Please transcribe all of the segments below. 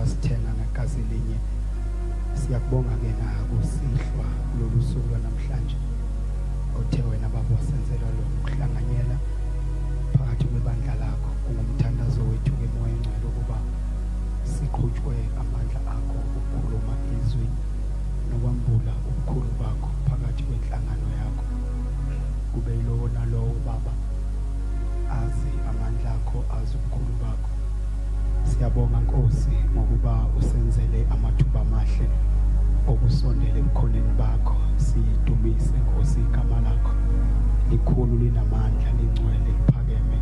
wasithenga ngegazi linye. Siyakubonga-ke nakusihlwa kulolu suku lwanamhlanje othe wena Baba wasenzela lo kuhlanganyela phakathi kwebandla lakho. Kungumthandazo wethu-ke Moya Engcwele ukuba siqhutshwe amandla akho ukukhuluma izwi nokwambula ubukhulu bakho phakathi kwenhlangano yakho. Kube yilowo nalowo Baba azi amandla akho, azi ubukhulu bakho. Siyabonga Nkosi ngokuba usenzele amathuba amahle okusondela ebukhoneni bakho. Sidumise Nkosi igama lakho likhulu, linamandla, lingcwele, liphakeme,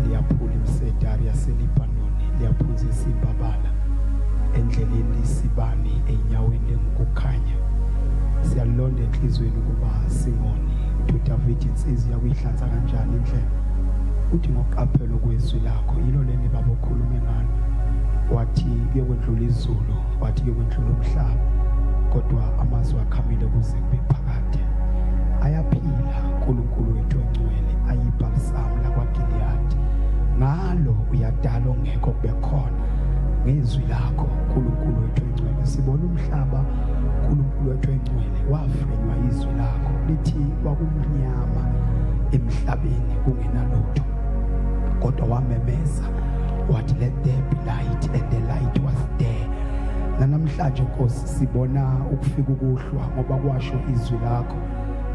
liyaphula imisedari yaseLibanoni, liyaphuzisa imbabala endleleni lisibani enyaweni lengukukhanya. Siyalonda enhlizweni ukuba singoni uDavid insizwa yakuyihlanza kanjani indlela. Uthi ngokuqaphela kwezwi lakho yilo leli Baba okhulume ngalo. Wathi kuyokwendlula izulu, wathi kuyokwendlula umhlaba, kodwa amazwi akhamile kuze kube phakade. Ayaphila uNkulunkulu wethu ongcwele, ayibhalisamu lakwaGiliyadi. Ngalo uyadala ongekho kube khona. Ngezwi lakho uNkulunkulu wethu ongcwele sibona umhlaba. uNkulunkulu wethu ongcwele wafrenywa izwi lakho lithi kwakumnyama emhlabeni kungenalutho, kodwa wamemeza wathi let there be light, and the light was there. Namhlanje Nkosi sibona ukufika ukuhlwa ngoba kwasho izwi lakho.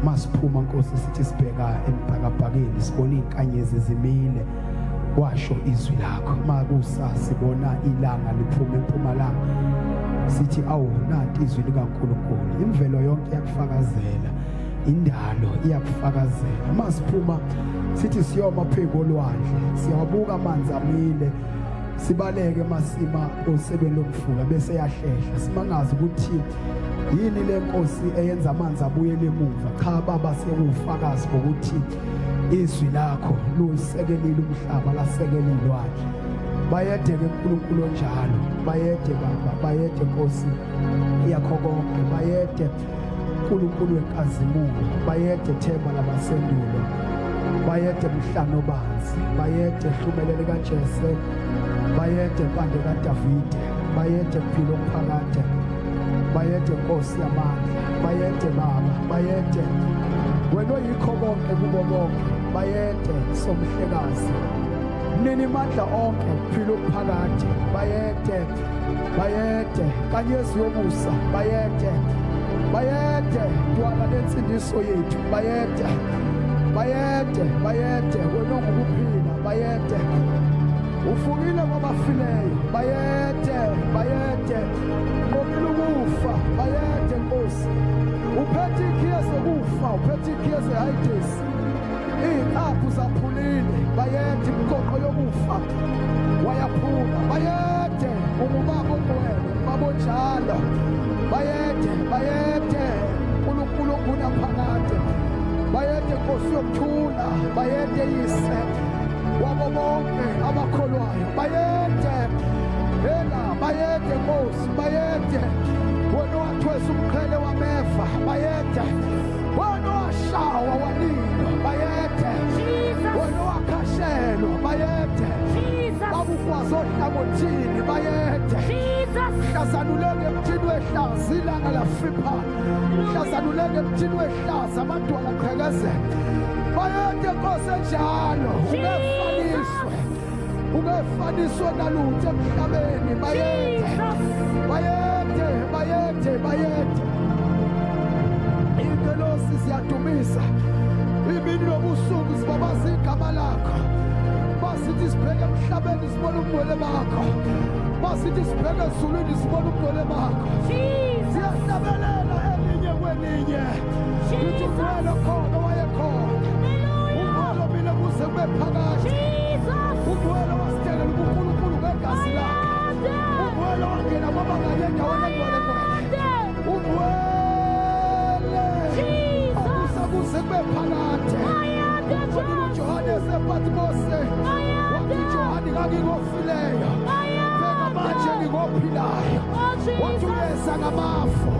Masiphuma Nkosi sithi sibheka emphakabhakeni sibona izinkanyezi zimile, kwasho izwi lakho. Makusa sibona ilanga liphuma empumalanga, sithi awu nanti izwi likaNkulunkulu. Imvelo yonke iyakufakazela, indalo iyakufakazela. Masiphuma sithi siyoma phezu kolwandle, siyawabuka amanzi amile, sibaleke masima osebeni lomfula bese yahlehla. Simangazi ukuthi yini le Nkosi eyenza amanzi abuyele emuva. Cha Baba, siyakufakaza ukuthi izwi lakho lusekelile umhlaba, lasekela ilwandle. Bayede ke uNkulunkulu njalo, bayede Baba, bayede Nkosi yakho konke, bayede uNkulunkulu wenkazimulo, bayede themba labasendulo, bayede mhlano banzi, bayede hlumelele kaJese, bayede mpande kaDavide, bayede mpilo omphakade, bayede Nkosi yamandla, bayede Baba, bayede wena oyikho konke kubo bonke, bayede somhlekazi nini mandla onke mpilo omphakade, bayede bayede kanyezi yomusa, bayede bayede dwala lensindiso yethu, bayede bayede bayede wena ngokuphila, bayede ufukile kwabafileyo, bayede bayede ngokufa, bayede Nkosi uphethe ikhiye zokufa, uphethe ikhiye zeHades, iziqaphu zaphulile, bayede imgoqo yokufa wayaphula, bayede umubaba ongcwele, umubaba onjalo, bayede bayede uNkulunkulu onguna phakade, bayede Nkosi yokuthula, bayede yise wabo bonke abakholwayo, bayede ela, bayede Nkosi, bayede wena wathwesa umqhele wameva, bayede wena washawa wanilwa, bayede wena wakhashelwa, bayede babukwazi ohlangothini, bayede hlazanuleke emthini wehlaza ilanga lafipha, hlazanuleke emthini wehlaza abantwana qhekezela, bayede Nkosi enjalo ungefaniswe nalutho emhlabeni, bayede bayede bayede bayede ingelosi ziyadumisa, imini nobusuku zibabaza igama lakho. Masithi sibheke emhlabeni sibone ubungcwele bakho, masithi sibheke ezulwini sibone ubungcwele bakho. Siyahlabelela elinye kwelinye, lithi ungcwele khona wayekhona, ungcwele mina kuze kube phakathi, ungcwele wasithengela uNkulunkulu ngegazi lakhe, ungcwele wangena kwabangane endaweni engcwele, ungcwele kuze kube phakathi. Ungcwele uJohane esePatimose wathi uJohane ngangikofileyo, phela manje ngikophilayo, wathi uyeza ngamafu,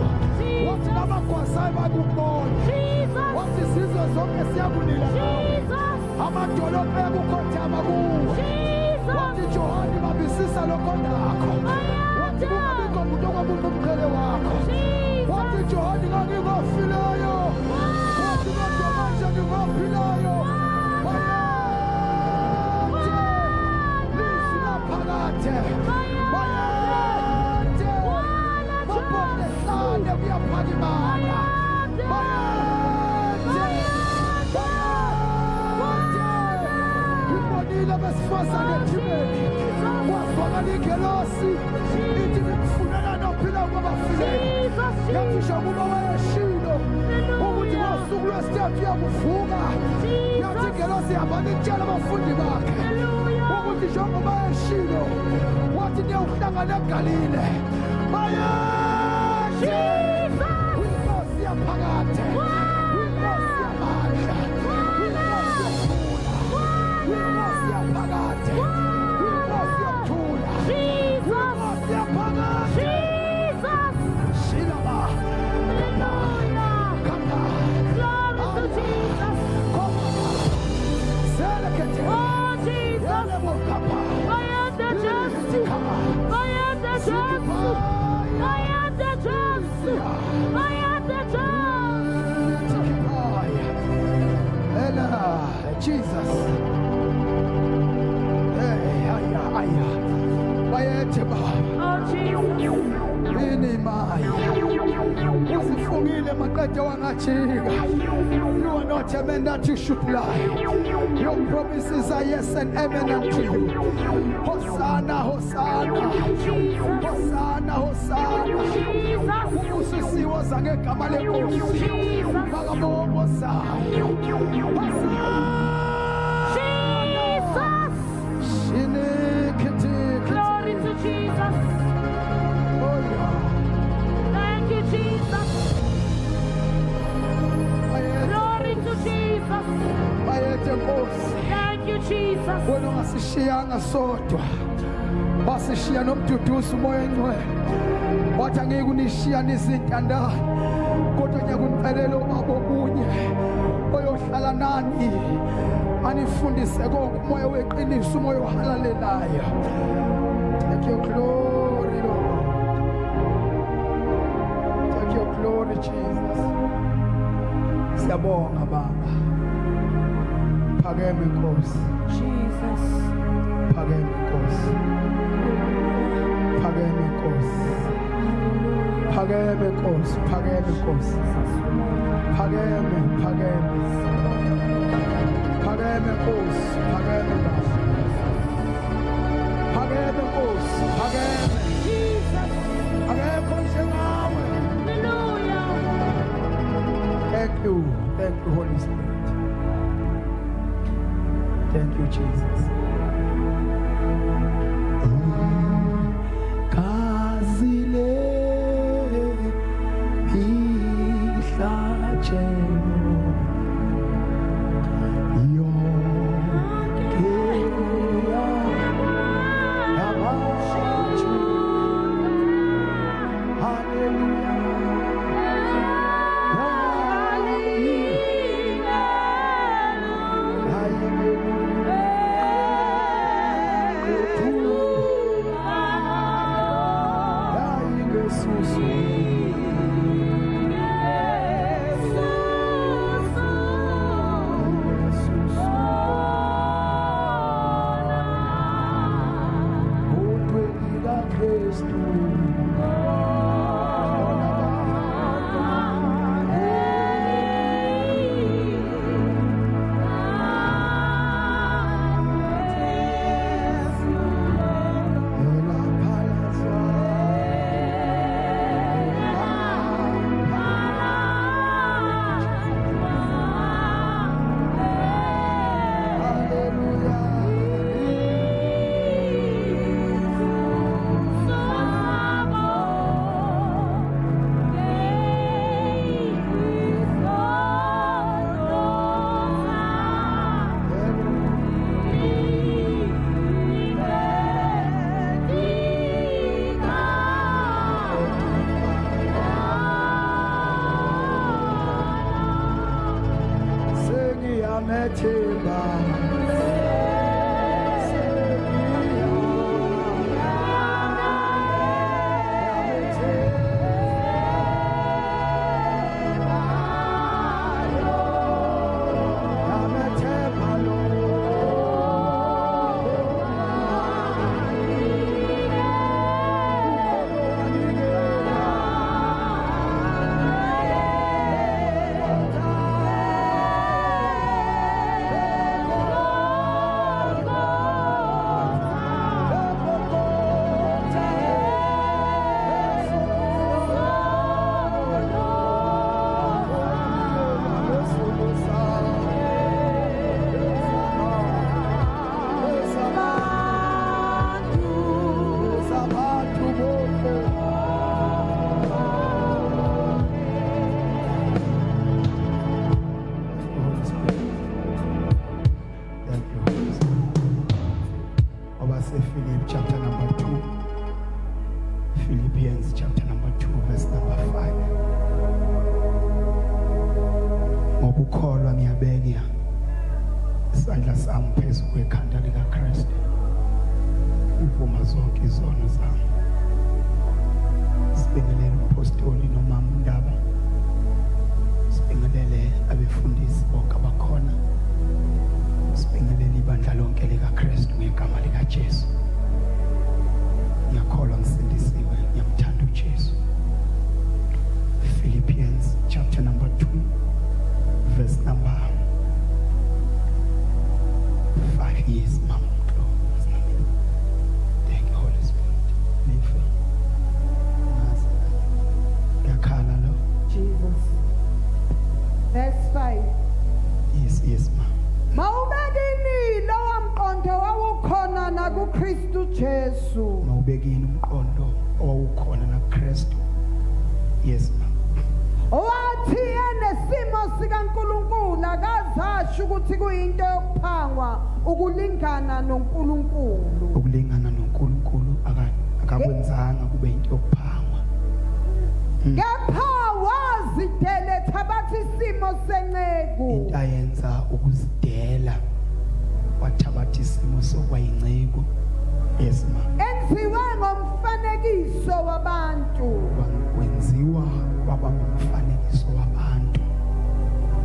wathi nabagwazayo bakubona, wathi izizwe zonke siyakulila ngawe, amadolobha ekukhothama kuwe, wathi uJohane Sisabisisa lokonakho. Wathi kungabikho umuntu okwamuntu umqhele wakho. Wathi Johani ngangikofileyo. Wathi kodwa manje ngikophileyo. Bayathe. Lizwi laphakathe. Bayathe. Mabone hlane kuyaphakimana. Bayathe. Ngibonile besifazane ethimeni. Wafakala ingelosi. Ithi ngikufunela nophila kwabafileyo. Yafisha ukuba wayeshilo ukuthi ngosuku lwesithathu uyakuvuka. Yathi ingelosi ihamba itshela abafundi bakhe ukuthi njengoba wayeshilo wathi niyawuhlangana eGalile. Bayashe inkosi yaphakathe, inkosi yamandla, inkosi yokuthula, inkosi yaphakathe, inkosi yokuthula, inkosi yaphakathe. Shilaba. Jesus. Hey, aya. Bayethe baba. Ini maya. Usifungile maqede wangajika. You are not a man that you should lie. Your promises are yes and amen unto you. Hosanna, Hosanna. Hosanna, Hosanna. Ubususiwa zangegama lenkosi. Bakabobo zayo. Hosanna. Glory to Jesus. Oh yeah. Thank you, Jesus. Glory to Jesus. Bayethe nkosi. Thank you, Jesus. Wena ungasishiyanga sodwa. Basishiya nomduduzo umoya engcwele. Wathi angeke unishiya nizintandane. Kodwa ngiyakuncelela ubaba okunye oyohlala nani. Anifundise konke umoya weqiniso, umoya ohalalelayo. Take your glory, Lord. Take your glory, Jesus. Siyabonga Baba. Phakeme Nkosi. Jesus. Phakeme Nkosi. Phakeme Nkosi. Phakeme Nkosi. Phakeme Nkosi. Phakeme, phakeme. Phakeme Nkosi. Phakeme Baba. Phakeme Nkosi. Phakeme. Jesus. Akekho njengawe. Hallelujah. Thank you. Thank you, Holy Spirit. Thank you, Jesus. Kazile ihlachelo yokeya yabantu. Hallelujah. Amethemba isandla sami phezu kwekhanda likaKristu uvuma zonke izono zami. Sibingelele umpostoli nomama uNdaba, sibingelele abefundisi bonke abakhona, sibingelele ibandla lonke likaKristu ngegama likaJesu. Ngiyakholwa ngisindisiwe, ngiyamthanda uJesu. Philippians chapter number 2 verse number 5 years, Mama. Thank you, Holy Spirit. Live. Yakhala lo. Jesus. Verse 5. Yes, Mama. Mawubekini lowa mqondo wawukhona nakuKristu Jesu. Mawubekini umqondo owawukhona naKristu. Yes, Mama. Owathi enesimo sikaNkulunkulu akazasho ukuthi kuyinto yokuphangwa ukulingana noNkulunkulu. Ukulingana noNkulunkulu akakwenzanga kube into yokuphangwa. Kepha wazidele thabatha isimo senceku. Into ayenza ukuzidela wathabatha isimo sokwayinceku. Yes, Mama. Enziwe ngomfanekiso wabantu. Wenziwa kwaba umfanekiso wabantu.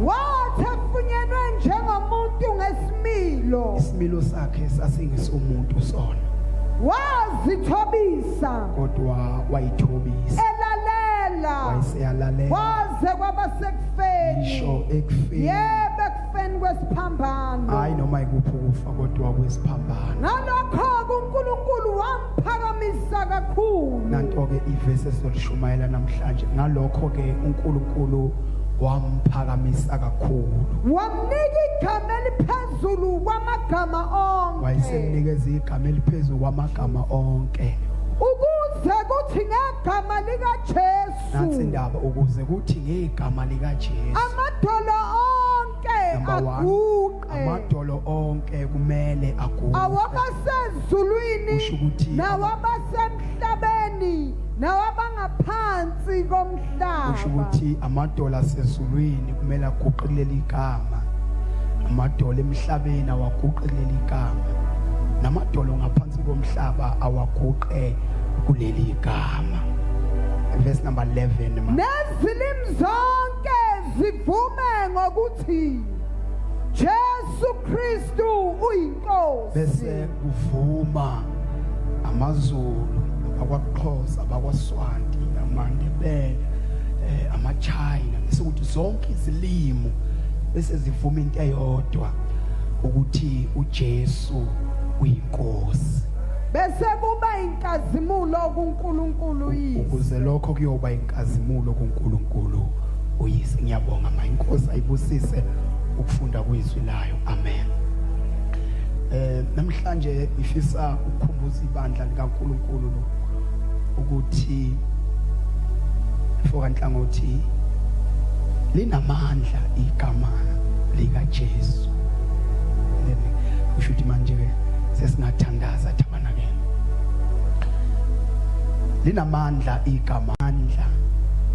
Wathi efunyenwe njengomuntu ngesimilo. Isimilo sakhe sasingesomuntu sona. Wazithobisa. Kodwa wayithobisa. Elalela. Wayeseyalalela. Waze kwaba sekufeni. Ngisho ekufeni. Yebo ekufeni kwesiphambano. Hayi noma ikuphi ukufa kodwa kwesiphambano. Ngalokho uNkulunkulu wamphakamisa kakhulu. Nanto ke ivesi esolishumayela namhlanje. Ngalokho ke uNkulunkulu wamphakamisa kakhulu. Wamnika igama eliphezulu kwamagama onke. Wayesemnikeza igama eliphezulu kwamagama onke. Ukuze kuthi ngegama likaJesu. Nansi indaba ukuze kuthi ngegama likaJesu. Amadolo onke aguqe. Amadolo onke kumele aguqe. Awabasezulwini nawabasemhlabeni nawabangaphansi komhlaba. Kusho ukuthi amadolo asezulwini kumele aguqulele igama. Amadolo emhlabeni awaguqulele igama. Namadolo ngaphansi komhlaba awaguqe kuleli igama. Verse number 11. Nezilimi zonke zivume ngokuthi Jesu Kristu uyinkosi. Bese kuvuma amaZulu, abakwaXhosa, abakwaSwanti, amaNdebele, amaChina, bese kuthi zonke izilimi bese zivuma into eyodwa ukuthi uJesu uyinkosi. Bese kuba inkazimulo kuNkulunkulu yise. Ukuze lokho kuyoba inkazimulo kuNkulunkulu uyise. Ngiyabonga ma inkosi ayibusise ukufunda kwezwi layo. Amen. Namhlanje ngifisa ukukhumbuza ibandla likaNkulunkulu ukuthi fokanhlangothi linamandla igama likaJesu. Kusho ukuthi manje sesingathandaza tabanakele. Linamandla igama, amandla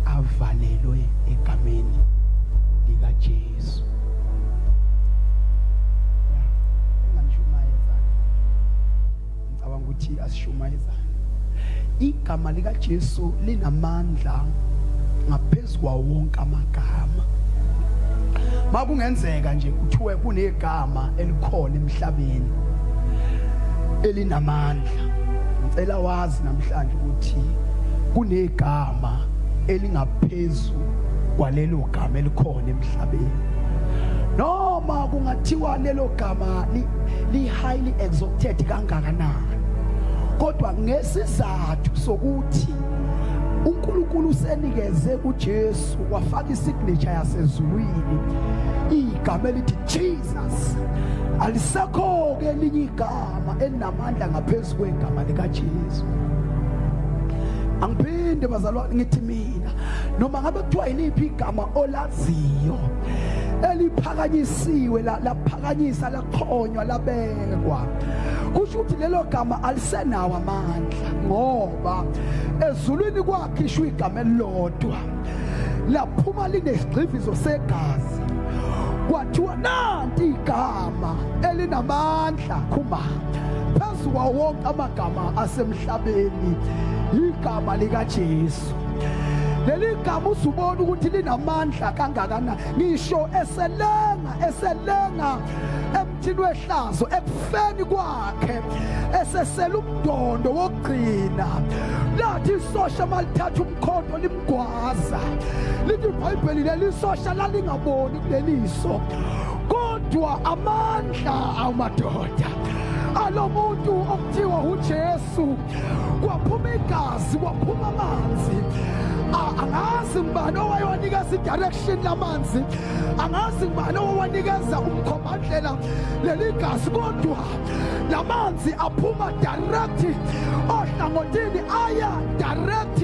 avalelwe egameni likaJesu. Ngicabanga ukuthi asishumayezane. Igama likaJesu linamandla ngaphezulu wonke amagama. Makungenzeka nje kuthiwe kunegama elikhona emhlabeni elinamandla, ngicela wazi namhlanje ukuthi kunegama elingaphezulu kwalelo gama elikhona emhlabeni. Noma kungathiwa lelo gama li highly exalted kangakanani, kodwa ngesizathu sokuthi uNkulunkulu usenikeze kuJesu wafaka isignature yasezulwini, igama elithi Jesus, alisekho ke elinye igama elinamandla ngaphezulu kwegama likaJesu. Angiphinde bazalwane ngithi mina noma ngabe kuthiwa yiliphi igama olaziyo eliphakanyisiwe laphakanyisa laqhonywa labekwa, kusho ukuthi lelo gama alisenawo amandla, ngoba ezulwini kwakhishwa igama elilodwa laphuma linesigxivizo segazi kwathiwa nanti igama elinamandla khumba phezu kwawo wonke amagama asemhlabeni, igama likaJesu. Leli gama usubona ukuthi linamandla kangakanani, ngisho eselenga emthini wehlazo, ekufeni kwakhe, esesela umdondo wokugcina. Lathi isosha malithatha umkhonto limgwaza, lithi iBhayibheli leli sosha lalingaboni kuleliso, kodwa amandla amadoda alo muntu okuthiwa uJesu, kwaphuma igazi, kwaphuma amanzi. Angazi ngibani owayewanikeza idirection lamanzi, angazi ngibani owanikeza umkhombandlela leli gazi, kodwa lamanzi aphuma direct ohlangothini, aya direct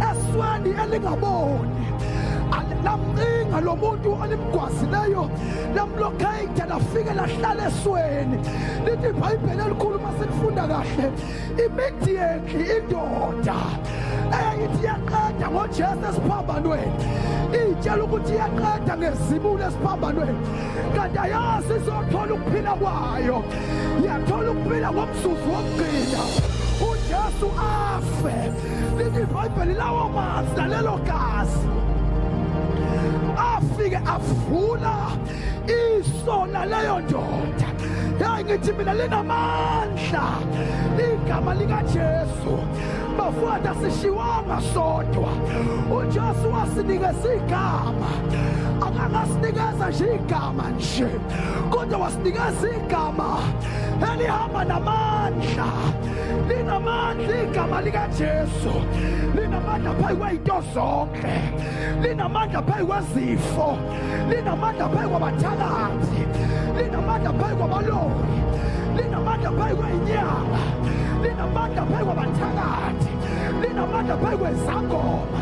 esweni elingaboni. Lamcinga lo muntu olimgwazileyo, lamlocate, lafike lahlala esweni. Lithi iBhayibheli elikhulu masilifunda kahle, immediately indoda eyayithi iyaqeda ngoJesu esiphambanweni, itshela ukuthi iyaqeda ngezibulo esiphambanweni, kanti ayazi izothola ukuphila kwayo, iyathola ukuphila ngomzuzu wokugcina uJesu afe. Lithi iBhayibheli lawo manzi nalelo gazi afike avula isona leyo ndoda. Hayi ngithi mina linamandla igama likaJesu. Bafowethu asishiwanga sodwa, uJesu wasinikeza igama. Akangasinikeza nje igama nje, kodwa wasinikeza igama elihamba namandla. Linamandla igama likaJesu, linamandla phezu kwey'nto zonke, linamandla phezu kwezifo, linamandla phezu kwabathakathi, linamandla phezu kwabaloyi, linamandla phezu kwey'nyanga, linamandla phezu kwabathakathi, linamandla phezu kwezangoma,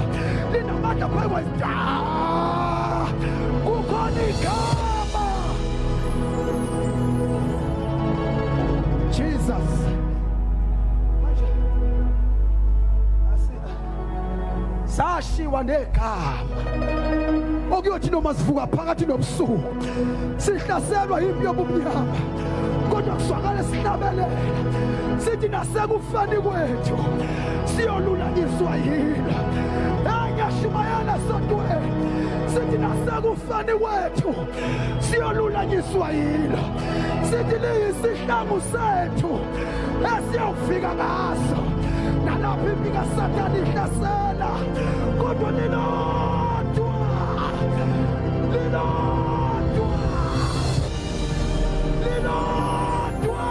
linamandla phezu kwezidala. Kukhona igama Jesus. Sashiwa negama okuyothi noma sivuka phakathi nobusuku sihlaselwa yimpi yobumnyama, kodwa kuswakale sihlabelela sithi nasekufeni kwethu siyolulanyiswa yilo. Ngiyashumayela sodweni sithi nasekufeni kwethu siyolulanyiswa yilo, sithi liyisihlangu sethu esiyofika ngaso. Nalapho impi kaSathane ihlasela, kodwa lilodwa, lilodwa, lilodwa.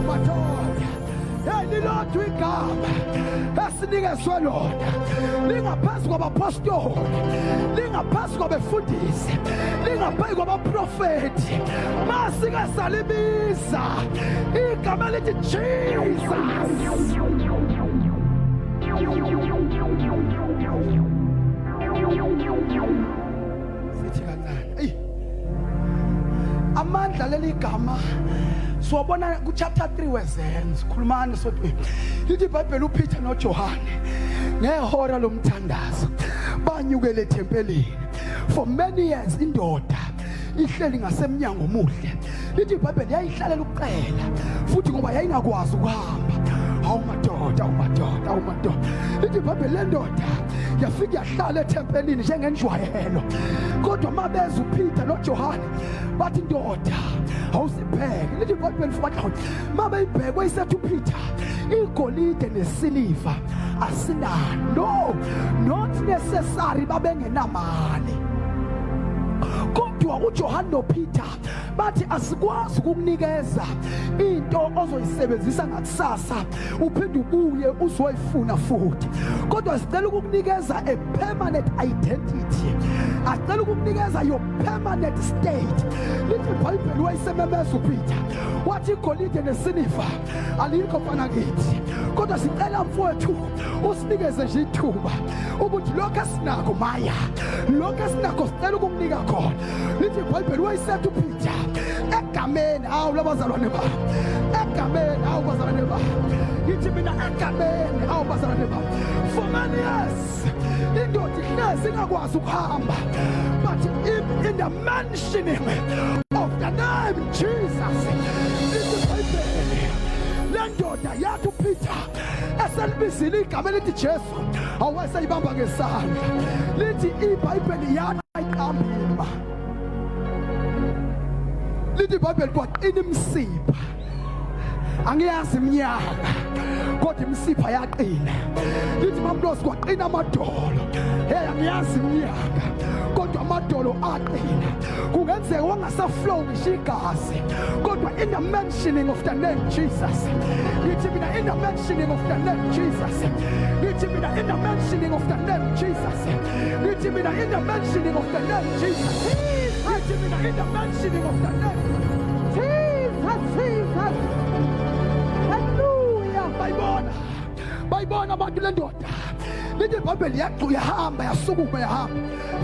Madoda, lilodwa igama esinikezwe lona, lingaphezu kwabapostoli, lingaphezu kwabefundisi, lingaphezu kwabaprofethi. Masike salibiza igama elithi Jesus. Sithi kancane amandla leli gama siwabona kuchapter 3 wezenzo. Khulumani sodwa, lithi iBhayibheli uPeter noJohane ngehora lomthandazo banyukele ethempelini. For many years indoda ihleli ngasemnyango omuhle. Lithi iBhayibheli yayihlalela ukuqela futhi ngoba yayingakwazi ukuhamba. Awu madoda. Lithi iBhayibheli le ndoda yafika yahlala ethempelini njengenjwayelo, kodwa mabeza uPeter noJohane bathi ndoda awusipheke. Lithi iBhayibheli futhi mabeyibhekwe isethu uPeter, igolide nesiliva asinalo, no, not necessary, babengenamali. Kodwa uJohane noPeter bathi asikwazi ukukunikeza into ozoyisebenzisa ngakusasa uphinde ubuye uzoyifuna futhi, kodwa sicela ukukunikeza a permanent identity, asicela ukukunikeza your permanent state. Lithi iBhayibheli wayisememeza uPeter wathi igolide nesiliva alikho mfana kithi, kodwa sicela mfowethu usinikeze nje ithuba ukuthi lokho esinako maya, lokho esinako sicela ukukunika khona. Lithi iBhayibheli wayisethu uPeter egameni, awu labazalwane bami, egameni awubazalwane bami ngithi mina egameni awubazalwane bami for many years indoda ihlezi ingakwazi ukuhamba but in the mentioning of the name Jesus lithi iBhayibheli le ndoda yathi uPeter eselibizile igama elithi Jesu awaseyibamba ngesandla lithi iBhayibheli yayiqamba lithi iBhayibheli kwaqina imsipha angiyazi iminyaka kodwa imsipha yaqina lithi mamlosi kwaqina amadolo angiyazi iminyaka kodwa amadolo aqina kungenzeka wangasaflow ngisho igazi kodwa in the mentioning of the name Jesus ngithi mina in the mentioning of the name Jesus ngithi mina in the mentioning of the name Jesus ngithi mina in the mentioning of the name Jesus ngithi mina in the mentioning of the name Jesus hallelujah bayibona abantu le ndoda lithi iBhayibheli yahamba yasukuma yahamba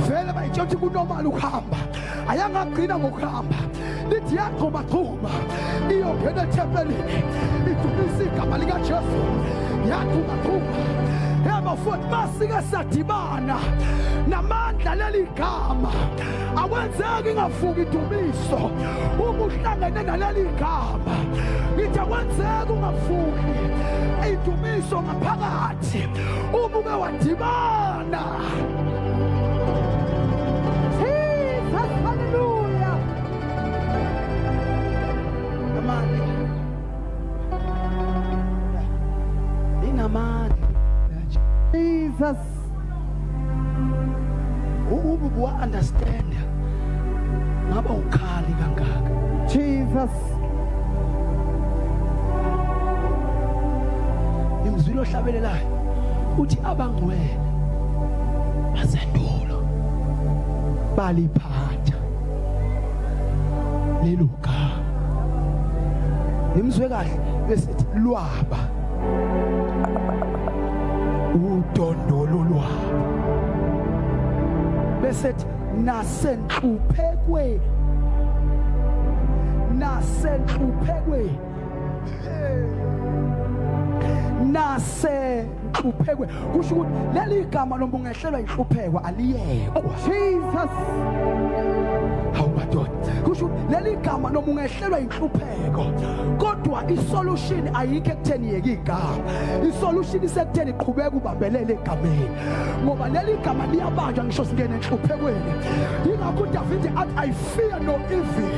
vele bayitshela ukuthi kunormal ukuhamba ayangagcina ngokuhamba lithi yagxuma iyongena ethempelini idumisa igama likaJesu yagxuma yabafowethu masike sadibana namandla leli gama akwenzeki ingavuki idumiso uma uhlangene naleli gama ngithi akwenzeki ungavuki idumiso ngaphakathi uma uke wadibana Jesus hallelujah amandla inamandla Jesus ubu understand ngaba ukhali kangaka Jesus imizwilo ohlabelelayo uthi abangcwele basendulo baliphatha lelo gama nimzwe kahle besithi lwaba udondolo lwabo besethi nasenhluphekweni kusho ukuthi leli gama noma ungehlelwa inhlupheko aliyekwa Jesus awumadoda kusho leli gama noma ungehlelwa inhlupheko kodwa isolution ayikho ekutheni yeke igama isolution isekutheni iqhubeka ubambelele egameni ngoba leli gama liyabanjwa ngisho singene enhluphekweni yingakho uDavide athi I fear no evil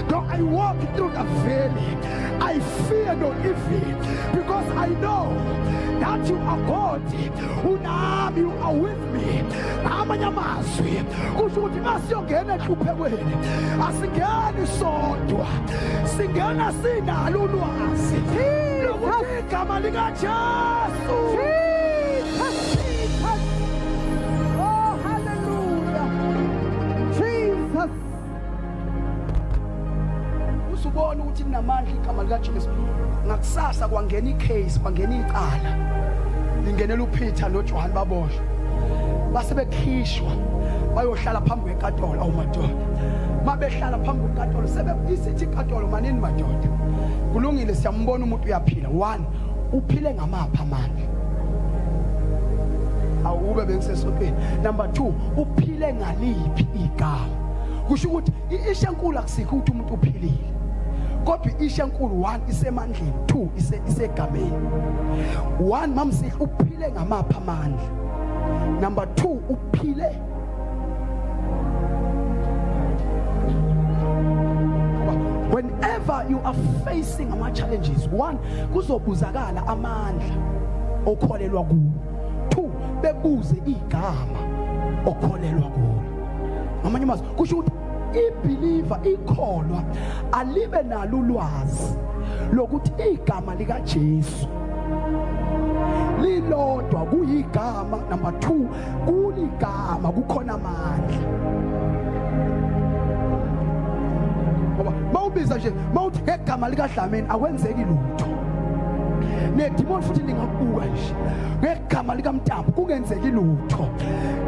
though I walk through the valley I fear no evil because I know that you are God unami you are with me amanye amazwi kusho ukuthi masiyongena enhluphekweni asingeni sodwa singena sinalo ulwazi lokuthi igama likaJesu Jesus oh hallelujah Jesus usubona ukuthi linamandla igama likaJesu ngakusasa kwangena icase kwangena icala lingenela uPeter noJohn baboshwa base bekhishwa bayohlala phambi kwenkantolo awumadoda mabehlala phambi kwenkantolo sebeyisithi inkantolo manini madoda kulungile siyambona umuntu uyaphila 1 uphile ngamapha amandla awube bengisesontweni number 2 uphile ngaliphi igama kusho ukuthi ishe enkulu akusikho ukuthi umuntu uphilile kodwa ishe enkulu 1 isemandleni 2 isegameni 1 mamsihle uphile ngamapha amandla number 2 uphile whenever you are facing ama challenges 1 kuzobuzakala amandla okholelwa kuwo 2 bebuze igama okholelwa kulo ngamanye amazwi kusho ukuthi ibeliever ikholwa alibe nalo ulwazi lokuthi igama likaJesu lilodwa kuyigama number 2 kuligama kukhona amandla ngoba mawubiza nje mawuthi ngegama likaDlamini akwenzeki lutho nedimoni futhi lingakubuka nje ngegama likaMtambo kungenzeki lutho,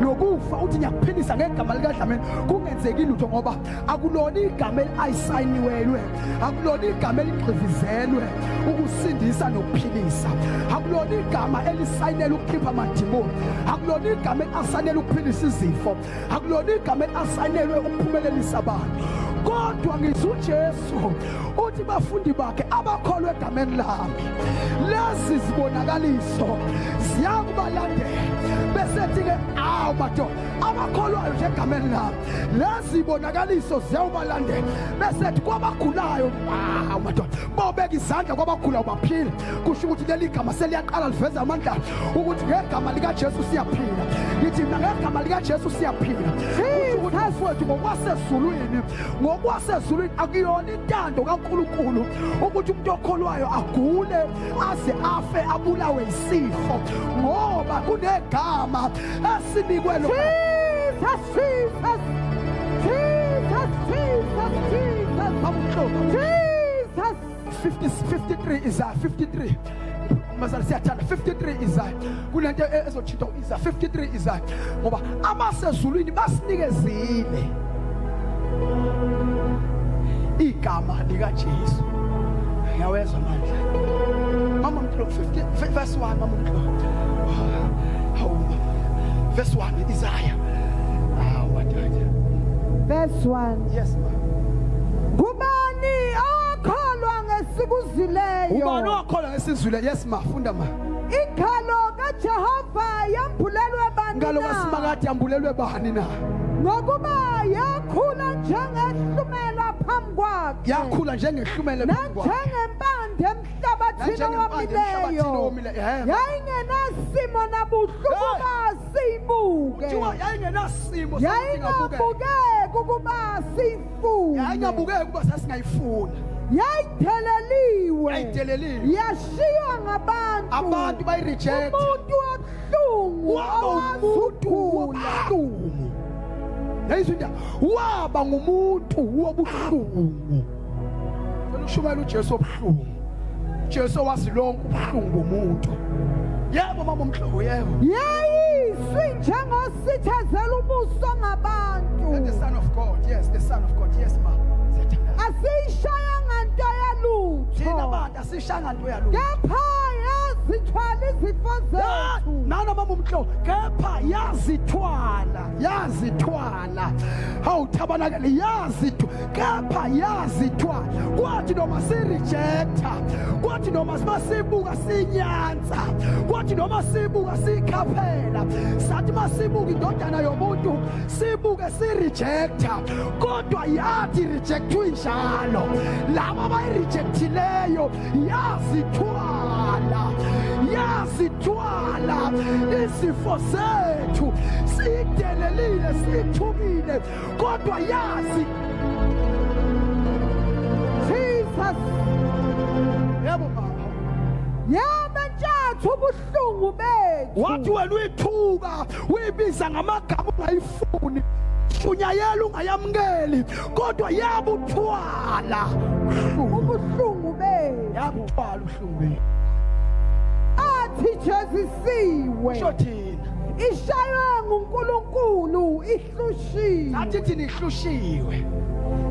nokufa uthi ngiyakuphilisa ngegama likaDlamini kungenzeki lutho, ngoba akulona igama ayisayiniwelwe, akulona igama eligqivizelwe ukusindisa nokuphilisa, akulona igama elisayinela ukukhipha amadimoni, akulona igama elisayinela ukuphilisa izifo, akulona igama elisayinelwe ukuphumelelisa abantu. Kodwa ngizwe uJesu uthi bafundi bakhe abakholwa egameni lami lezi zibonakaliso ziyakubalandela, bese ke awu madoda abakholwayo nje egameni lami lezi zibonakaliso ziyawubalandela, bese kwabagulayo awu madoda bobeka izandla kwabagulayo baphila. Kusho ukuthi leli gama seliyaqala liveza amandla ukuthi ngegama likaJesu siyaphila. Ngithi mina ngegama likaJesu siyaphila. Kusho ukuthi mfowethu ngokwasezulwini, ngokwasezulwini akuyona intando kaNkulunkulu ukuthi umuntu okholwayo agule aze afe abulawe isifo, ngoba kunegama esinikwe lo Jesus 53 Isaiah 53 mazali siyathanda 53 Isaiah kunento ezothinta Isaiah 53 Isaiah, ngoba abasezulwini basinikezile igama likaJesu. Ngiyawezwa manje mama Mthlo 50 verse 1 mama Mthlo verse 1 Isaiah wadada verse 1. yes ma. Kubani akholwa ngesikuzileyo? Ubani wakholwa ngesizwile? yes ma, funda ma. Ikhalo kaJehova yambulelwe bani Ngalo na? kaSimakade yambulelwe bani na? Ngokuba yakhula njengehlumela phambi kwakhe, Yakhula njengehlumele phambi kwakhe, nanjengempande emhlabathini owomileyo, yayingenasimo nabuhlungu siyibuke, kuthiwa yayingenasimo yayingabukeki ukuba siyifune, yayingabukeki ukuba sasingayifuna, yayitheleliwe, yashiywa ngabantu, abantu bayireject, umuntu wobuhlungu owazuthula. Yayizwinda waba ngumuntu wobuhlungu. Ulushumayela uJesu wobuhlungu. Jesu wazi lonke ubuhlungu bomuntu. Yebo mama Mthlo, yebo. Yayiswi njengosithezela ubuso ngabantu. The Son of God, yes, the Son of God, yes ma. Asishaya nganto yalutho. Thina bantu asishanga nto yalutho. Kepha yazithwala izifo zethu. Nana mama Mthlo, kepha yazithwala. Hawu tabanakele kepha yazithwala. Kwathi noma sirejecta, kwathi noma masibuka sinyanza, kwathi noma sibuka sikhaphela, sathi masibuka indodana yomuntu sibuke sirejecta, kodwa yathi rejectwe njalo. Laba bayirejectileyo yazithwala izifo zethu, sidelelile sithukile, kodwa yazi Jesus. yebo baba. Yabantshathu ubuhlungu bethu. Wathi wena uyithuka uyibiza ngamagama ungayifuni, unyayela ungayamukeli, kodwa yabuthwala Ubuhlungu bethu. yabuthwala uhlungu. Athi jezisiwe, Shothina ishaywe nguNkulunkulu, ihlushiwe. athi thina ihlushiwe.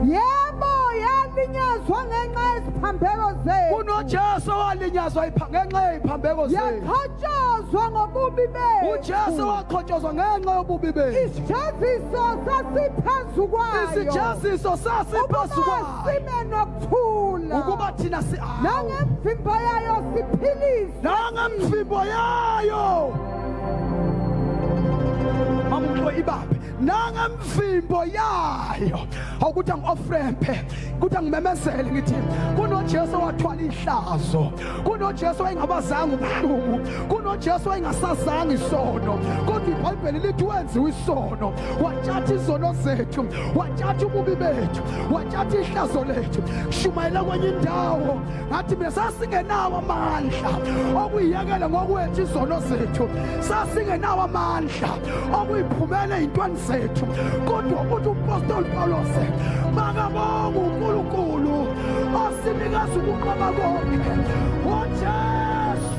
Yebo, yalinyazwa ngenxa yeziphambeko zethu, UnoJesu walinyazwa ngenxa yeziphambeko zethu. yakhotshozwa ngobubi bethu. uJesu waqhotshozwa ngenxa yobubi bethu. Isijeziso sasiphezu kwayo, Isijeziso sasiphezu kwayo sibe nokuthula, ukuba thina nangemvimbo yayo siphilise. nangemvimbo yayo mama Mthlo ibambe nangemvimbo yayo. Awukuthi angi-ofrempe, kuthi angimemezele ngithi kunoJesu wathwala ihlazo, kunoJesu wayengabazanga ubuhlungu, kunoJesu wayengasazanga isono, kodwa iBhayibheli lithi wenziwe isono, watshatha izono zethu, watshatha ububi bethu, watshatha ihlazo lethu. Shumayela kwenye indawo ngathi mina sasingenawo amandla okuyiyekela ngokwethu izono zethu, sasingenawo amandla okuyiphumela ey'ntweni zethu, kodwa ukuthi umpostoli Pawulos makabonga uNkulunkulu osinikeza ukuqaba konke. uJesu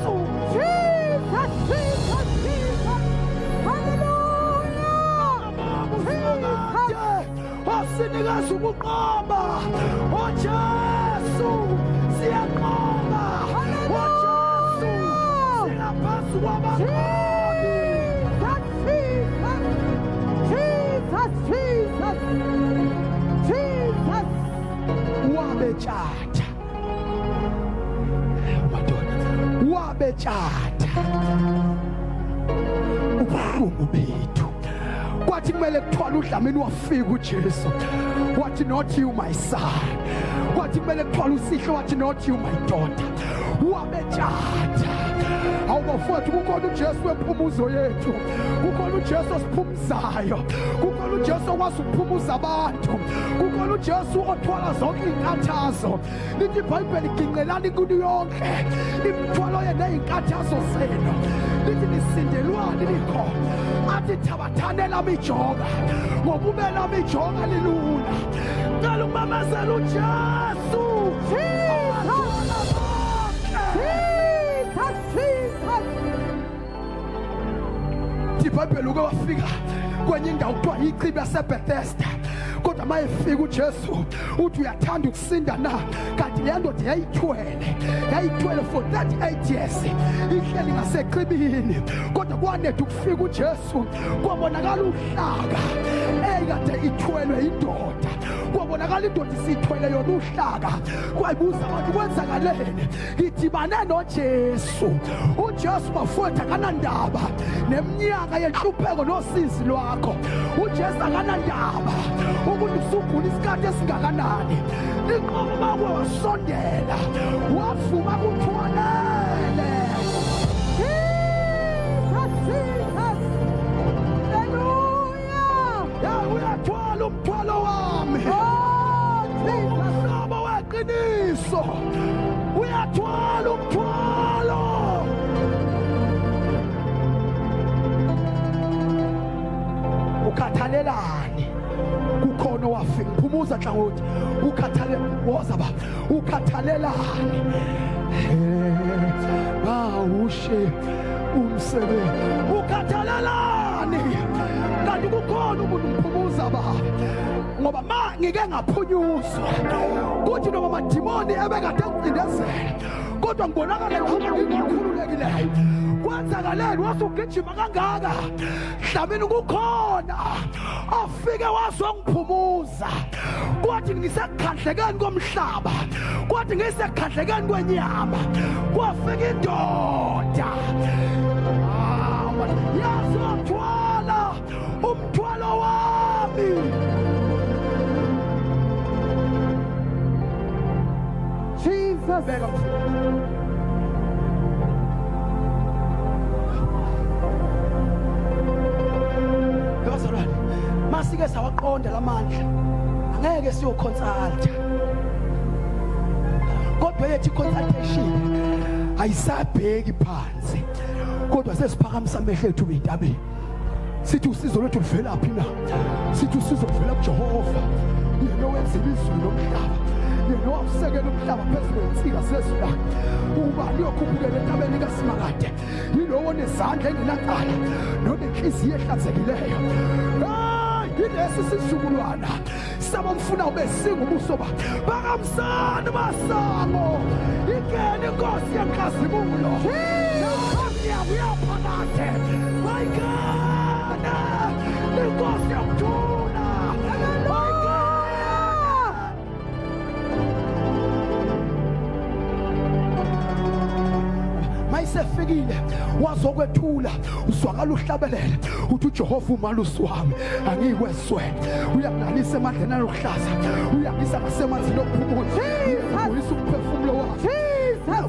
unikeza ukunqoba. Jesu siyanqoba. Jesu singaphansi kwabanqobi. Jesus. Wabetshata madoda, wabetshata ubuhlungu bethu. Kwathi kumele kuthwala udlamini wafika uJesu wathi not you my son. Kwathi kumele kuthwala usihlo wathi not you my daughter. Wabetshata. Awubafowethu, kukhona uJesu wemphumuzo yethu, kukhona uJesu osiphumuzayo, kukhona uJesu okwazi ukuphumuza abantu, kukhona uJesu othwala zonke inkathazo. Lithi iBhayibheli ginqelani kuyo yonke imithwalo yenu neyinkathazo zenu. Lithi nisindelwani likho, athi thabathanela mijonga ngoba ubela mijonga lilula. Ngalo kumamazela uJesu. iBhayibheli uke wafika kwenye indawo kuthiwa yichibi yaseBethesda. Kodwa uma efika uJesu uthi uyathanda ukusinda na? Kanti leya ndoda yayithwele for 38 years ihleli ngasechibini. Kodwa kwanetha ukufika uJesu kwabonakala uhlaka eyikade ithwelwe indoda. Kwabonakala indoda isithwele yona uhlaka. Kwayibuza abantu kwenzakaleni. Idibane noJesu. uJesu bafowethu akanandaba neminyaka yenhlupheko nosizi lwakho. uJesu akanandaba ukuthi usugula isikhathi esingakanani. Inqobo bakwe wasondela wavuma kuthwalele. Uyathwala umthwalo wami. Umhlobo weqiniso uyathwala umthwalo. Ukhathalelani? Kukhona wafika phumuza nhlangothi. Woza baba, ukhathalelani? Bawushe umsebenzi. Ukhathalelani? Kanti kukhona umuntu mphumuza baba. Ngoba ma ngike ngaphunyuzwa kuthi noma amadimoni ebekade encindezela, kodwa ngibonakala ngikhululekileyo. Kwenzakaleni? Wasugijima kangaka mhlabeni kukhona afike wazongiphumuza. Kwathi ngisekhandlekeni komhlaba, kwathi ngisekhandlekeni kwenyama, kwafika indoda yazothwala umthwalo wami. Jesus. Bazalwane, masike sawaqonda lamandla angeke siyoconsulta. Kodwa yethi consultation ayisabheki phansi, kodwa sesiphakamisa amehlo ethu kwitabeni. Sithi usizo lwethu luvelaphi na? Sithi usizo luvela kuJehova, yena owenzile izulu nomhlaba, yena owawusekela umhlaba phezu kwensika zezilwane. Ubani uyokhuphukela entabeni kaSimakade? Yilo onezandla engenacala nonenhliziyo ehlanzekileyo. Yilesi sizukulwana sabamfuna ubesinga ubuso bakamsana masango. Ingene inkosi yenkazimulo uyaphakade bayikana inkosi yakuthula. Mayisefikile wazokwethula uzwakala uhlabelele uthi uJehova umalusi wami angiyikweswele. Uyakulalisa emandleni alokuhlaza, uyakisa ngasemanzini okuphumula, uyakuyisa umphefumulo wakho.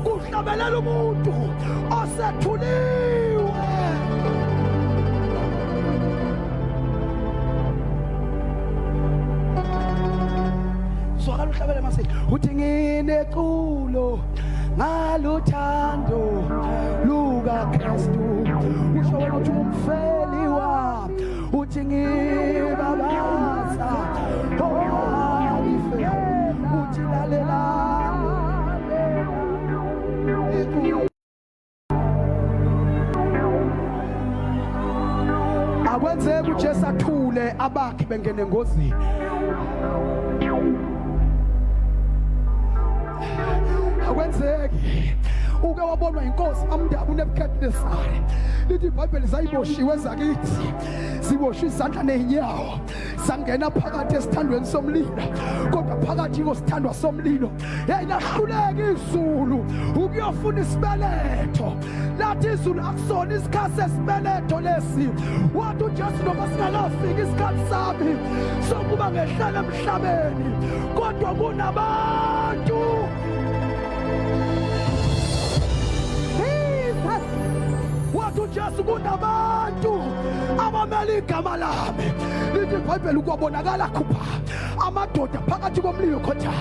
Kuhlabelela umuntu osethuliwe. Zwakala uhlabele maseli uthi ngineculo ngaluthando lukaKristu. Usho wena uthi umfeli wami uthi ngibabaza ife uthi lalela. akwenzeki uJesu athule abakhe bengene engozini. Akwenzeki uke wabonwa inkosi amndaba uNebukadnezari. Lithi iBhayibheli zayiboshiwe zakithi ziboshwe izandla nezinyawo sangena phakathi esithandweni somlilo, kodwa phakathi kosithandwa somlilo yayilahluleka izulu ukuyofuna isibeletho. Lathi izulu akusona isikhathi sesibeletho lesi. Wathi uJesu noma singakafiki isikhathi sami sokuba ngehlala emhlabeni, kodwa kunabantu wathi uJesu kunabantu abamele igama lami. Lithi iBhayibheli kwabonakala khupha amadoda phakathi komlilo khotha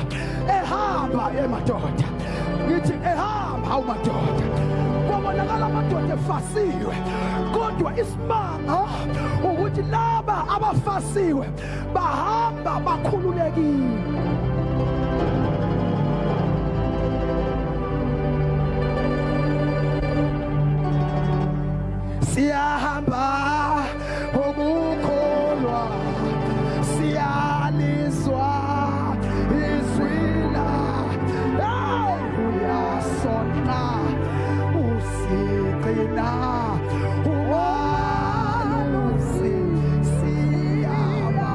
ehamba emadoda. Ngithi ehamba awumadoda. Kwabonakala amadoda efasiwe, kodwa isimanga ukuthi laba abafasiwe bahamba bakhululekile. Siyahamba ukukholwa, siyalizwa izwila, uyasona usigcina uwalusi siyamazi.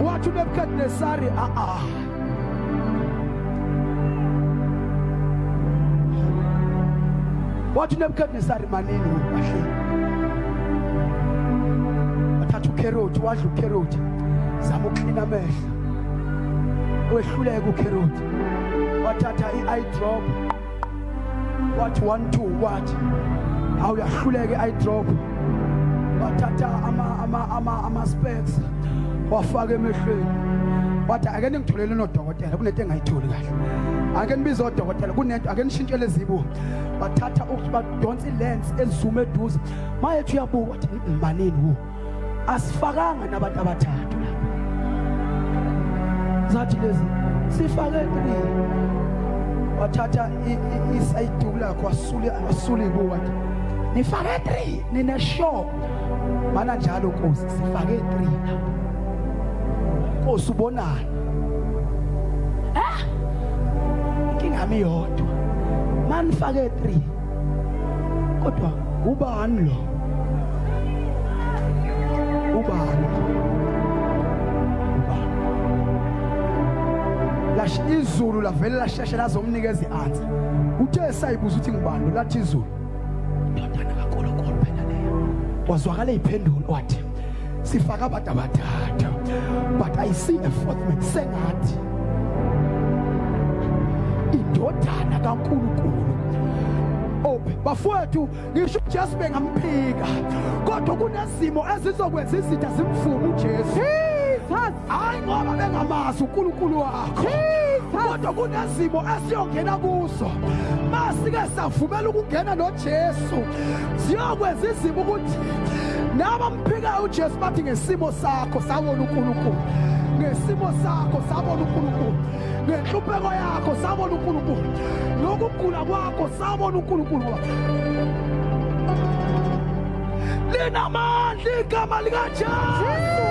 Wathi uNebukadnezari wathi uNebukadnezari manini kahle. Wathatha ukherothi, wadla ukherothi, zama ukuklina amehlo, wehluleka ukherothi. Wathatha i-eye drop, wathi 1 2 wathi awuyahluleka i-eye drop. Wathatha ama specs wafaka emehlweni. Wathi ake ngitholele nodokotela kunento engayitholi kahle. Ake nibize odokotela kunento, ake nishintshele izibuko. Bathatha badonsa ilens ezizume eduze. Mayethi uyabuka wathi manini asifakanga nabantu abathathu lapha. Zathi lezi sifake 3. Wathatha isayiduku lakho wasula ibuko wathi nifake 3 nina sure mana njalo Nkosi sifake 3 lapha. Nkosi ubonana ingami yodwa manifake 3 kodwa ubani lo? Ubani? Lash izulu lavele lashesha lazomnikeza i-answer. Uthe esayibuza uthi ngibani lo? Lathi izulu indodana kaNkulunkulu phela leyo. Wazwakala iphendulo wathi sifaka abantu abathathu, but I see a fourth man. Sengathi indodana kaNkulunkulu. Bafowethu ngisho uJesu bengamphika, kodwa kunezimo ezizokwenza izitha zimfume uJesu. Hayi ngoba bengamazi uNkulunkulu wakho, kodwa kunezimo esiyongena kuzo masike savumela ukungena noJesu. Ziyokwenza izimo ukuthi nabamphikayo uJesu bathi ngesimo sakho sabona uNkulunkulu, ngesimo sakho sabona uNkulunkulu, ngenhlupheko yakho sabona uNkulunkulu, nokugula kwakho sabona uNkulunkulu. Linamandla igama likaJesu.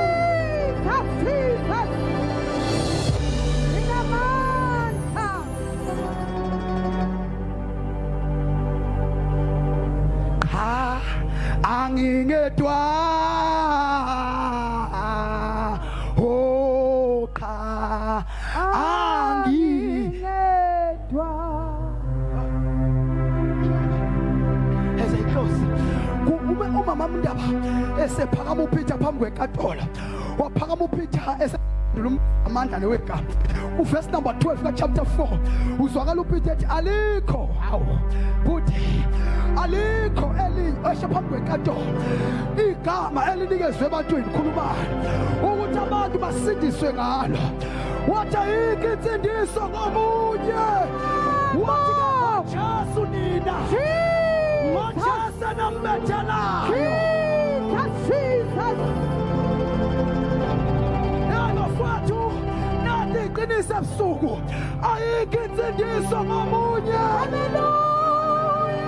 Angingedwa cha angingedwa. As I close, umama Mndaba esephakama uPeter phambi kwenkatolo, waphakama uPeter amandla lewegama. Verse number 12 ka chapter 4 uzwakala uPeter ethi alikho buthi alikho esha phambi kwenkatolo igama elinikezwe ebantwini khulumani ukuthi abantu basindiswe ngalo. Wathi ayikho insindiso ngomunye. Wathi kaJesu nina ngoJesu nambethelayo. Iqinise ebusuku ayikho insindiso ngomunye. Haleluya.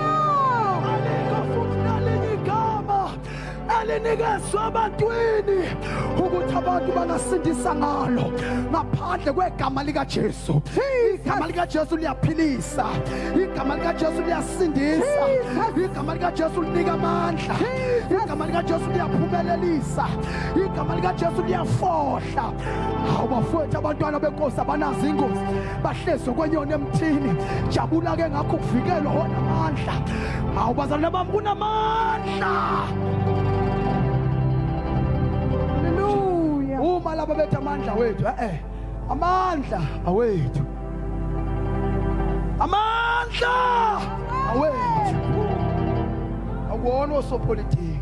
alinikezwe abantwini ukuthi abantu bangasindisa ngalo ngaphandle kwegama likaJesu. Igama likaJesu liyaphilisa, igama likaJesu liyasindisa, igama likaJesu linika amandla, igama likaJesu liyaphumelelisa, igama likaJesu liyafohla. Awubafowethu abantwana benkosi abanazo ingozi bahlezi kwenyoni emthini, jabula ke ngakho kuvikelwa wona amandla. Awubazalwane bami kunamandla. Hallelujah. Uma laba bethu amandla wethu amandla awethu, amandla awethu. Akuwona osopolitiki,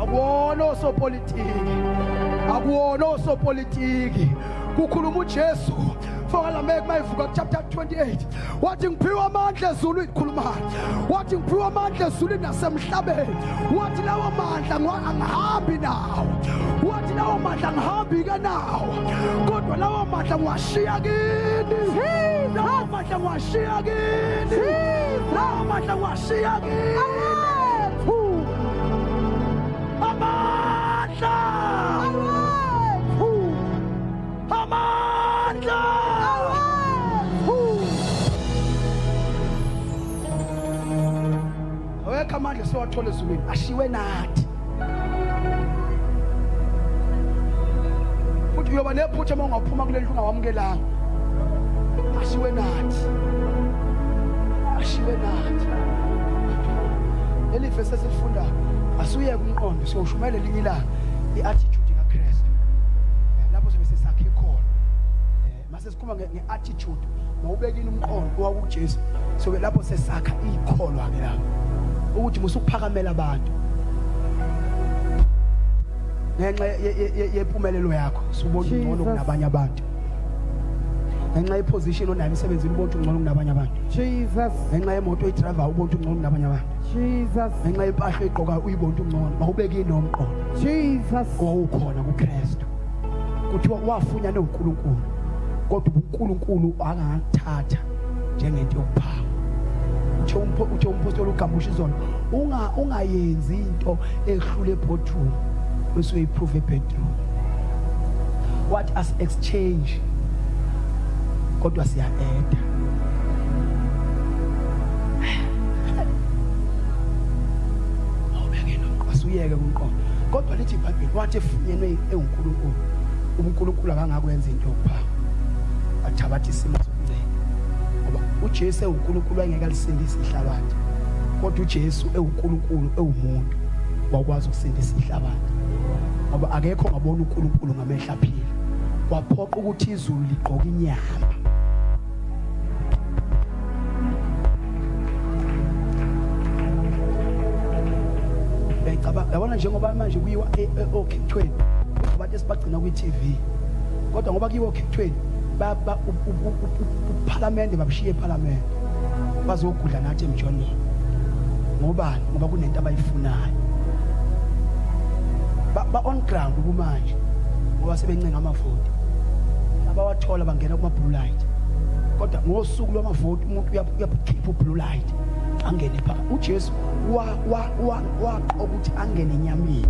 akuwona osopolitiki, akuwona osopolitiki. Kukhuluma uJesu Fokalameki mayivuka chapter 28 wathi ngiphiwe amandla ezulwini. Khulumani, wathi ngiphiwe amandla ezulwini nasemhlabeni. Wathi lawo amandla angihambi nawo, wathi lawo mandla ngihambi ke nawo, kodwa lawo mandla ngiwashiya kini. Lawo mandla ngiwashiya kini, lawo mandla ngiwashiya kini. Amandla, amandla. Awekho amandla siwathola ezulwini, ashiwe nathi. Futhi uyoba nephutha uma ungaphuma kuleli ungawamukelanga. Ashiwe nathi, ashiwe nathi. Leli verse esilifunda asuyeke umqondo siyoshumela elinye ilanga i-attitude kaKristu. Lapho sobe sesakhe ikhona. Mase sikhuluma nge-attitude, mawubekile umqondo wakuJesu sobe lapho sesakha ikholwa ke lapho ukuthi musukuphakamela abantu ngenxa yempumelelo yakho subona ungcono kunabanye abantu, ngenxa yeposition onayo emsebenzini ubona ungcono kunabanye abantu, Jesus, ngenxa yemoto oyidriver ubona ungcono kunabanye abantu, Jesus, ngenxa yempahla oyigqokayo uyibona ungcono. Mawubekile nomqondo Jesus, owawukhona kuKristu, kuthiwa wafunyana uNkulunkulu kodwa uNkulunkulu angakuthatha njengento yokuphanga. Uthi umpostoli uGambusha izolo ungayenzi into ehlule ebhodroom bese uyiprove ebedroom. What us exchange kodwa siya-eda. Awubeke nomqondo, asuyeke umqondo. Kodwa lithi iBhayibheli wathi efunyenwe eUNkulunkulu, uNkulunkulu akangakwenza into yokuphanga, athabatha isimo sokuncela. Ngoba uJesu eUNkulunkulu engeke alisindise ihlabathi, kodwa uJesu eUNkulunkulu ewumuntu wakwazi ukusindisa ihlabathi. Ngoba akekho ongabona uNkulunkulu ngamehla aphila, waphoqa ukuthi izulu ligqoke inyama. Yabona njengoba manje kuyiwa okhethweni abantu esibagcina kwi-TV, kodwa ngoba kuyiwa okhethweni uPhalamende babishiye ePhalamende bazogudla nathi emjondolo. Ngobani? Ngoba kunento abayifunayo ba-on ground kumanje, ngoba sebencenga amavoti abawathola bangena kuma-blue light, kodwa ngosuku lwamavoti umuntu uyakhipha u-blue light angene phakathi. uJesu waqoba ukuthi angene enyameni.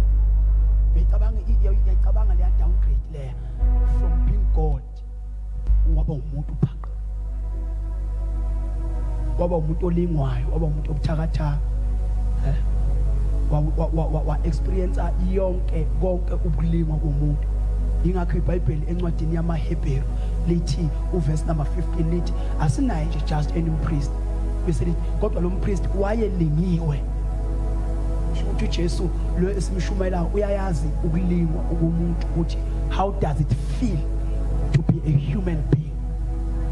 Uyayicabanga leya downgrade leya from being God waba umuntu phaqa, waba umuntu olingwayo, waba umuntu obuthakathaka, wa-experience konke ukulingwa komuntu. Yingakho iBhayibheli encwadini yamaHebheru lithi uverse number 15 lithi asinaye nje just any priest, bese lithi kodwa lo mpriest wayelingiwe. Ukuthi uJesu lo esimshumayela uyayazi ukulingwa komuntu ukuthi how does it feel to be a human being.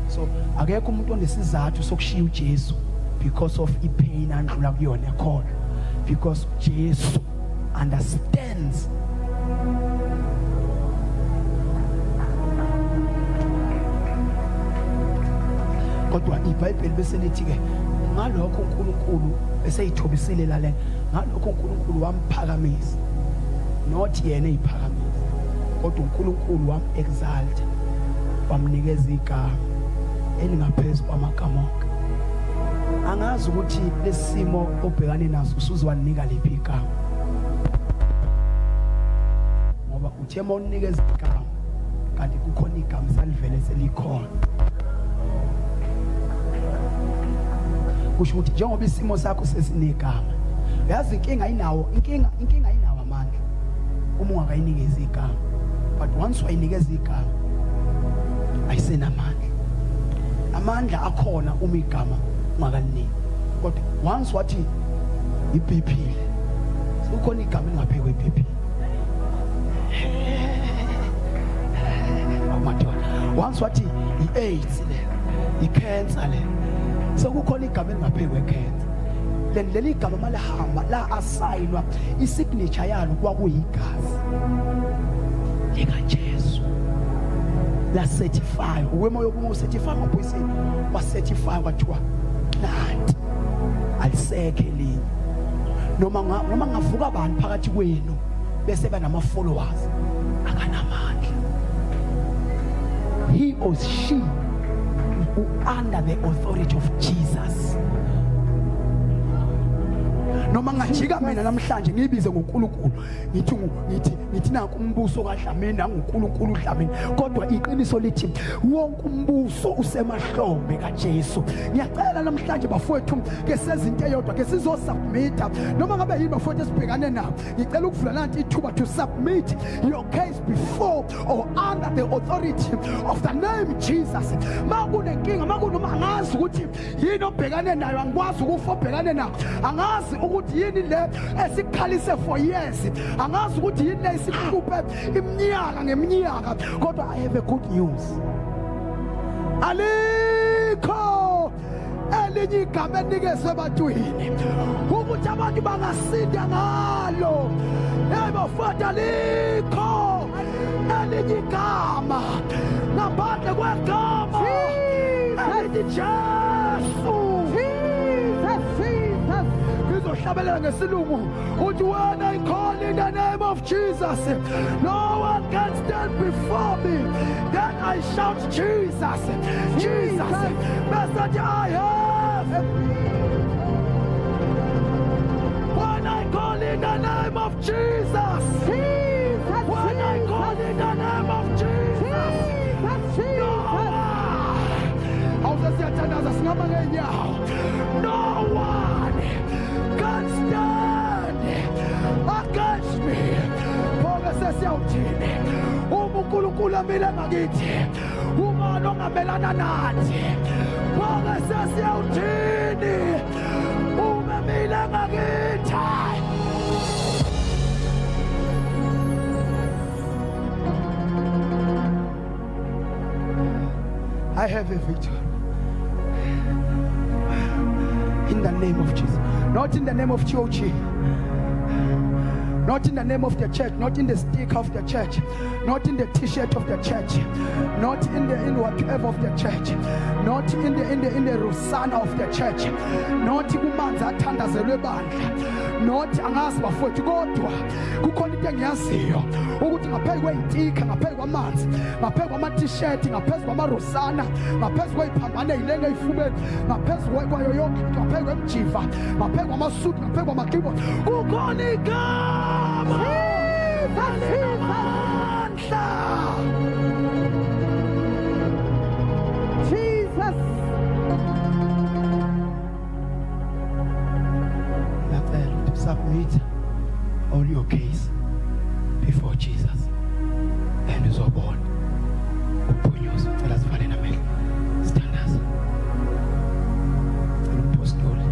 So akekho umuntu onesizathu sokushiya uJesu because of ipain andlula kuyona khona, because Jesus understands. Kodwa iBhayibheli bese lithi ke ngalokho uNkulunkulu eseyithobisile lale, ngalokho uNkulunkulu wamphakamisa, not yena eyiphakamisa, kodwa uNkulunkulu wam-exalta, wamnikeza igama elingaphezu kwamagama onke. Angazi ukuthi lesimo obhekane naso usuzwanika lephi igama, uthe mawunikeza igama kanti kukhona igama salivele selikhona. Kusho ukuthi njengoba isimo sakho sesinegama, uyazi inkinga ayinawo, inkinga ayinawo amandla uma ungakayinikeza igama, but once wayinikeza igama ayisenamandla. Amandla akhona uma igama ungakaliniki, kodwa once wathi ibhiphile, sekukhona igama elingaphekwe ibhiphile. Once wathi i-AIDS le, i-cancer le, sekukhona igama elingaphekwe cancer. Leli gama malahamba la asayinwa isignature yalo kwakuyigazi likaJesu la certify uwema yokuba ucertify ngaphoyiseni wa certify kwathiwa nanti alisekhe linye noma ngavuka abantu phakathi kwenu bese banama followers akanamandla. He or she under the authority of Jesus. Noma ngajika mina namhlanje ngibize ngoNkulunkulu ngithi nanku umbuso kaDlamini nanguNkulunkulu uDlamini, kodwa iqiniso lithi wonke umbuso usemahlombe kaJesu. Ngiyacela namhlanje bafowethu ke sezinto eyodwa ke sizosubmita noma ngabe yini bafowethu esibhekane nabo. Ngicela ukuvula nanti ithuba to submit your case before or under the authority of the name Jesus. Makunenkinga makunoma angazi ukuthi yini obhekane nayo, angikwazi ukufa obhekane nayo, angazi ukuthi yini le esikhalise for years, angazi ukuthi yini le isikhuphe iminyaka ngeminyaka, kodwa I have a good news. Alikho elinye igama enikezwe ebantwini ukuthi abantu bangasinda ngalo. Bafowethu, alikho elinye igama ngaphandle kwegama elithi Jesu. Ngizohlabelela ngesilungu uthi when I call in the name of Jesus, no one can stand before me. Then I shout Jesus, Jesus. Message I have. When I call in the name of Jesus, when I call in the name of Jesus, no one can stand against me. Bonke sesiyawuthini uNkulunkulu amile ngakithi, umano ongamelana nathi. Bonke sesiyawuthini umemile ngakithi. I have a victory in the name of Jesus, not in the name of church, not in the name of the church, not in the stick of the church, not in the t-shirt of the church, not in whatever of the church, not in the Rosana of the church, not umanzi athandazelwe bandla, not angazi bafowethu, kodwa kukhona into engiyaziyo ukuthi ngaphezu kwey'ntikha, ngaphezu kwamanzi, ngaphezu kwama-t-shirt, ngaphezu kwamarosana, ngaphezu kwey'phambane ey'lenga ey'fubeni, ngaphezu kwayo yonke into, ngaphezu kwemjiva, ngaphezu kwamasuti, ngaphezu kwamakeyboard, kukhona igama elinamandla. Jesus. Ngiyacela to submit all your case before Jesus and uzobona uphunyuzo. Cela sivale namehlo, sithandaze umpostoli.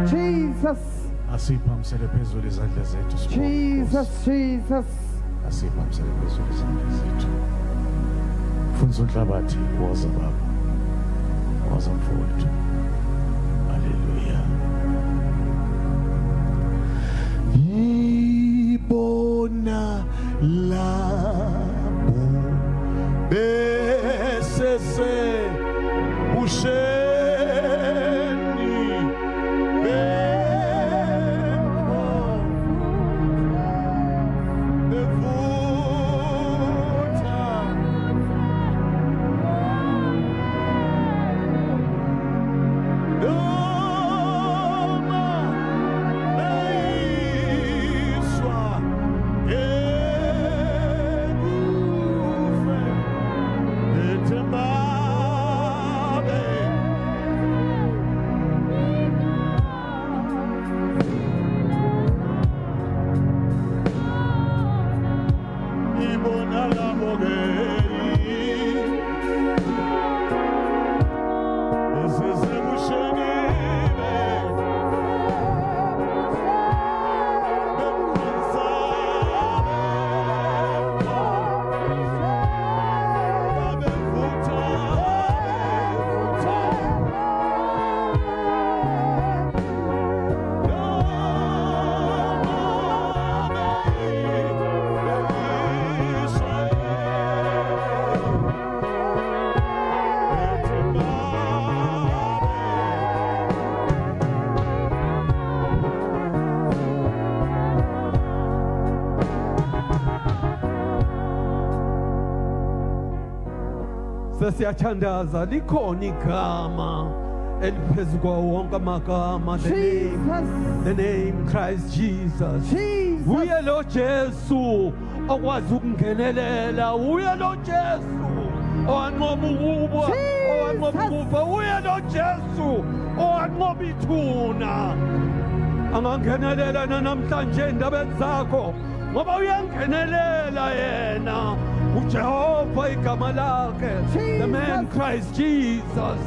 Jesus, asiphamsele phezulu izandla zethu. Jesus, Jesus. Asiphamsele phezulu izandla zethu. Fundza unhlabathi woza baba, woza mfowethu. Haleluya. Ibona labo besese usheni Sesiyathandaza likhona igama eliphezu kwawo wonke amagama, the name Christ Jesus. Jesus. Uye lo Jesu okwazi ukungenelela, uye lo Jesu owanqoba ukuba, owanqoba ukufa, uye lo Jesu owanqoba ithuna. Angangenelela namhlanje endabeni zakho ngoba uyangenelela yena uJehova igama lakhe, the man Christ Jesus,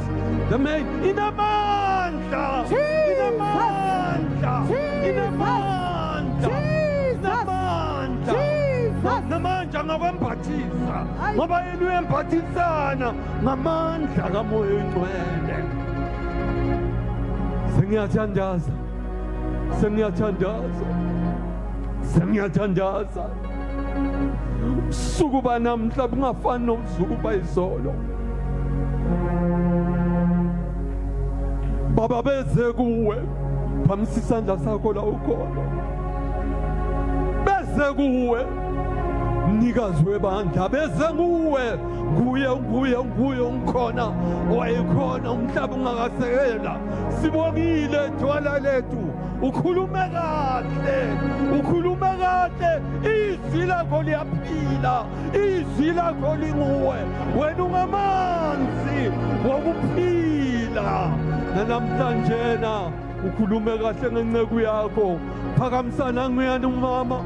the man inamandla, inamandla, inamandla, inamandla, namandla ngakwembathisa ngoba yena uyembathisana ngamandla kaMoya Oyingcwele. Sengiyathandaza, sengiyathandaza, sengiyathandaza. Usuku banamhla bungafani nobusuku bayizolo. Baba beze kuwe, phamisa isandla sakho la ukhona. Beze kuwe, mnikazi webandla, beze kuwe, nguye ungikhona, owayekhona umhlaba ungakasekela. Sibongile thwala lethu, ukhulume kahle, ukhulume kahle, izwi lakho liyaphila, izwi lakho linguwe, wena ungamanzi wokuphila. Namhlanje ukhulume kahle ngenceku yakho, phakamisana nguyani umama,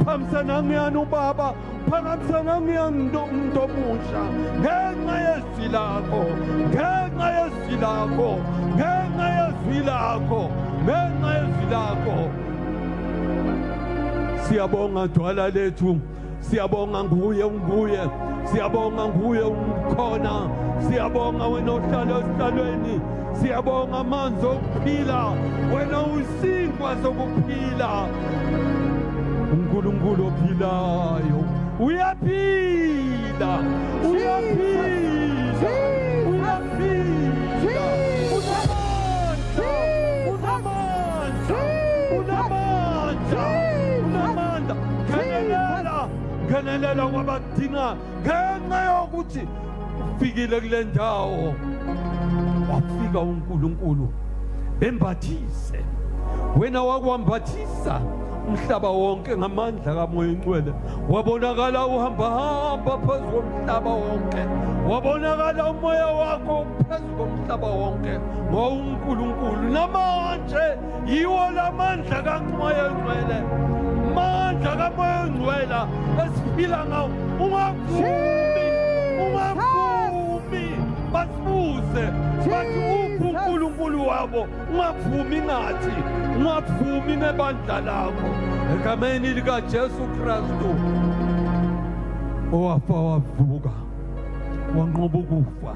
phakamisana nguyani ubaba, phakamisana nguyani umuntu omusha, ngenxa yezwi lakho, ngenxa yezwi lakho, ngenxa yezwi lakho, ngenxa yezwi lakho. Siyabonga dwala lethu, siyabonga nguye, siyabonga nguye ungikhona, siyabonga wena ohlala esihlalweni, siyabonga amanzi okuphila, wena usinkwa sokuphila, uNkulunkulu ophilayo, uyaphila, uyaphila, uyaphila, unamandla, ngenelela kwabadinga ngenxa yokuthi ufikile kule ndawo. Wafika uNkulunkulu bembathise, wena wakwambathisa umhlaba wonke ngamandla kaMoya Oyingcwele. Wabonakala uhamba phezu komhlaba wonke, wabonakala umoya wakho phezu komhlaba wonke ngoUNkulunkulu. Namanje yiwo lamandla kaMoya Oyingcwele, mandla kaMoya Oyingcwele esiphila ngawo. Ungavumi basibuze bathi uphi uNkulunkulu wabo, ungavumi ngathi, ungavumi ngebandla lakho, egameni likaJesu Kristu owafa wavuka wanqoba ukufa.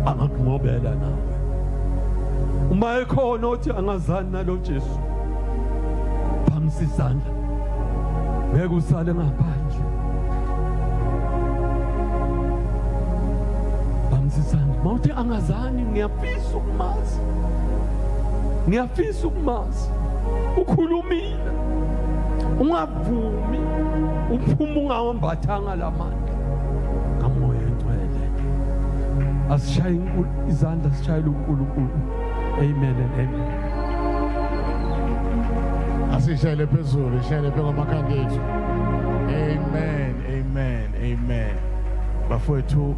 Angakunqobela nawe uma ekhona othi angazani nalo Jesu, phamisa isandla, ngeke usale ngaphandle. Phamisa isandla mawuthi angazani, ngiyafisa ukumazi, ngiyafisa ukumazi. Ukhulumile, ungavumi uphuma ungawambathanga lamandla kaMoya Oyingcwele. Asishaye izandla, sishayele uNkulunkulu. Amen and amen. Asishayele phezulu, ishayele phezu kwamakhanda ethu. Amen, amen, amen. Bafowethu